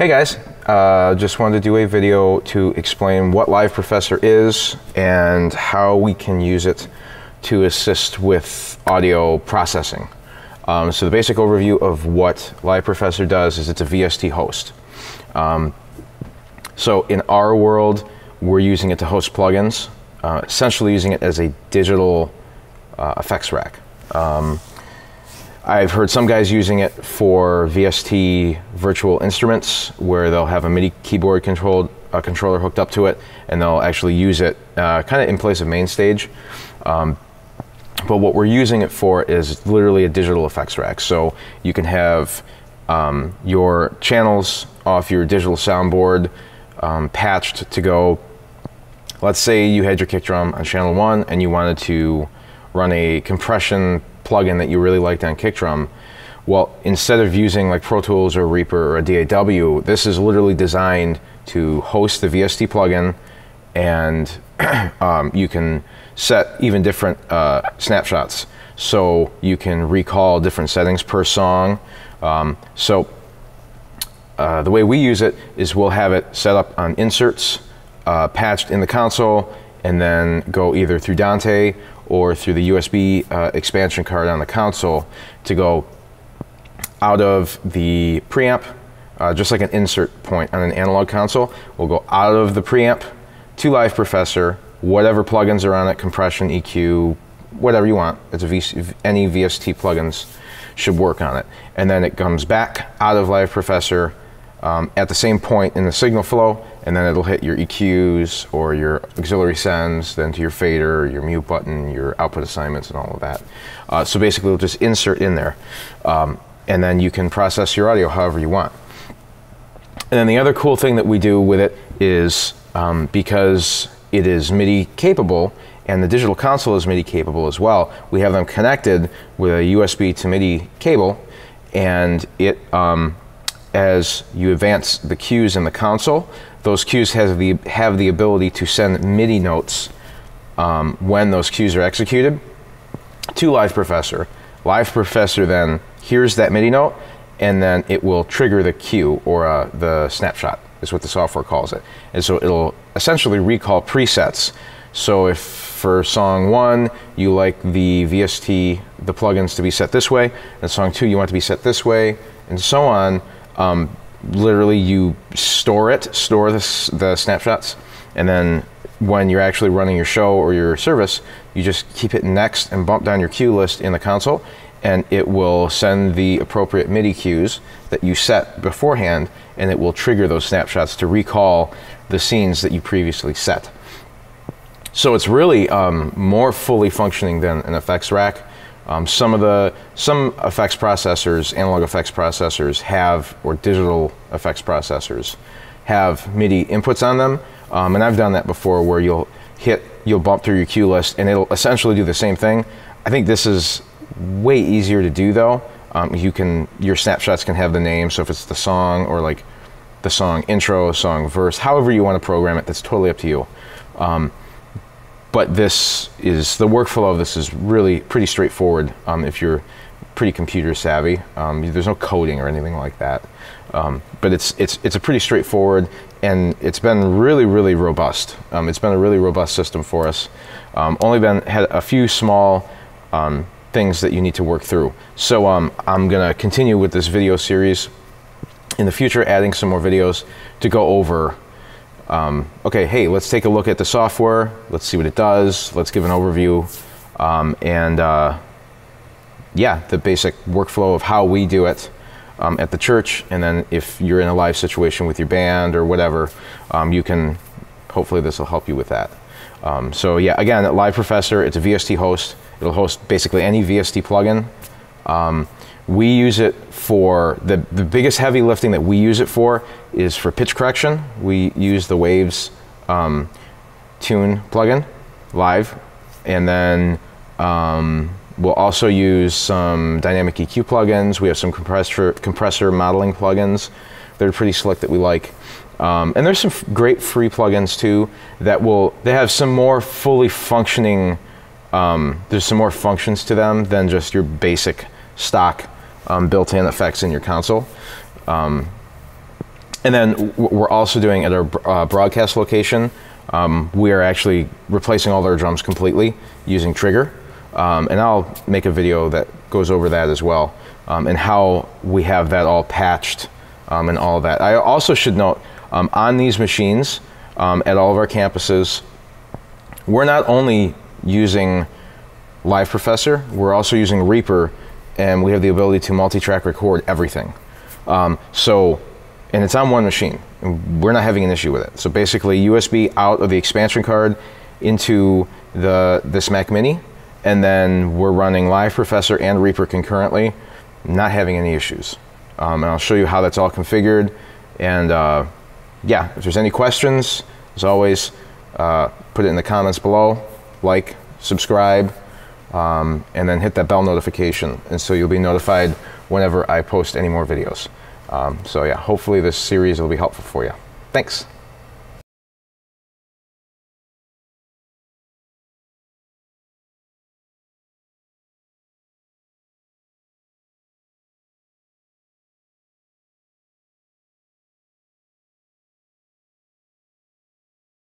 Hey guys, just wanted to do a video to explain what Live Professor is and how we can use it to assist with audio processing. So the basic overview of what Live Professor does is it's a VST host. So in our world, we're using it to host plugins, essentially using it as a digital effects rack. I've heard some guys using it for VST virtual instruments where they'll have a MIDI keyboard controller hooked up to it, and they'll actually use it kind of in place of main stage. But what we're using it for is literally a digital effects rack. So you can have your channels off your digital soundboard patched to go. Let's say you had your kick drum on channel 1 and you wanted to run a compression plugin that you really liked on kick drum. Well, instead of using like Pro Tools or Reaper or a DAW, this is literally designed to host the VST plugin, and you can set even different snapshots. So you can recall different settings per song. The way we use it is we'll have it set up on inserts, patched in the console, and then go either through Dante or through the USB expansion card on the console to go out of the preamp, just like an insert point on an analog console. We'll go out of the preamp to Live Professor, whatever plugins are on it, compression, EQ, whatever you want. It's any VST plugins should work on it. And then it comes back out of Live Professor at the same point in the signal flow, and then it'll hit your EQs or your auxiliary sends, then to your fader, your mute button, your output assignments, and all of that. So basically, it'll just insert in there, and then you can process your audio however you want. And then the other cool thing that we do with it is because it is MIDI capable, and the digital console is MIDI capable as well, we have them connected with a USB to MIDI cable, and it as you advance the cues in the console, those cues have the ability to send MIDI notes when those cues are executed to Live Professor. Live Professor then hears that MIDI note, and then it will trigger the cue, or the snapshot is what the software calls it. And so it'll essentially recall presets. So if for song 1 you like the VST, the plugins to be set this way, and song 2 you want it to be set this way, and so on, literally you store the snapshots, and then when you're actually running your show or your service, you just keep hitting next and bump down your cue list in the console, and it will send the appropriate MIDI cues that you set beforehand, and it will trigger those snapshots to recall the scenes that you previously set. So it's really more fully functioning than an effects rack. Some effects processors, analog effects processors have, or digital effects processors have MIDI inputs on them, and I've done that before where you'll bump through your cue list and it'll essentially do the same thing. I think this is way easier to do though. Your snapshots can have the name, so if it's the song or like the song intro, song verse, however you want to program it, that's totally up to you. But the workflow of this is really pretty straightforward if you're pretty computer savvy. There's no coding or anything like that. But it's a pretty straightforward, and it's been really, really robust. It's been a really robust system for us. Only had a few small things that you need to work through. So I'm gonna continue with this video series in the future, adding some more videos to go over okay, hey, let's take a look at the software. Let's see what it does. Let's give an overview. Yeah, the basic workflow of how we do it at the church. And then if you're in a live situation with your band or whatever, hopefully this will help you with that. So yeah, again, at Live Professor, it's a VST host. It'll host basically any VST plugin. We use it for, the biggest heavy lifting that we use it for is for pitch correction. We use the Waves Tune plugin live, and then we'll also use some dynamic EQ plugins. We have some compressor modeling plugins that are pretty slick that we like. And there's some great free plugins too that they have some more fully functioning, there's some more functions to them than just your basic stock built-in effects in your console. And then we're also doing at our broadcast location, we are actually replacing all of our drums completely using Trigger. And I'll make a video that goes over that as well, and how we have that all patched and all of that. I also should note, on these machines at all of our campuses, we're not only using Live Professor, we're also using Reaper, and we have the ability to multi-track record everything. And it's on one machine, and we're not having an issue with it. So basically, USB out of the expansion card into this Mac Mini, and then we're running Live Professor and Reaper concurrently, not having any issues. And I'll show you how that's all configured. And yeah, if there's any questions, as always, put it in the comments below, like, subscribe, and then hit that bell notification, and so you'll be notified whenever I post any more videos. So yeah, hopefully this series will be helpful for you. Thanks.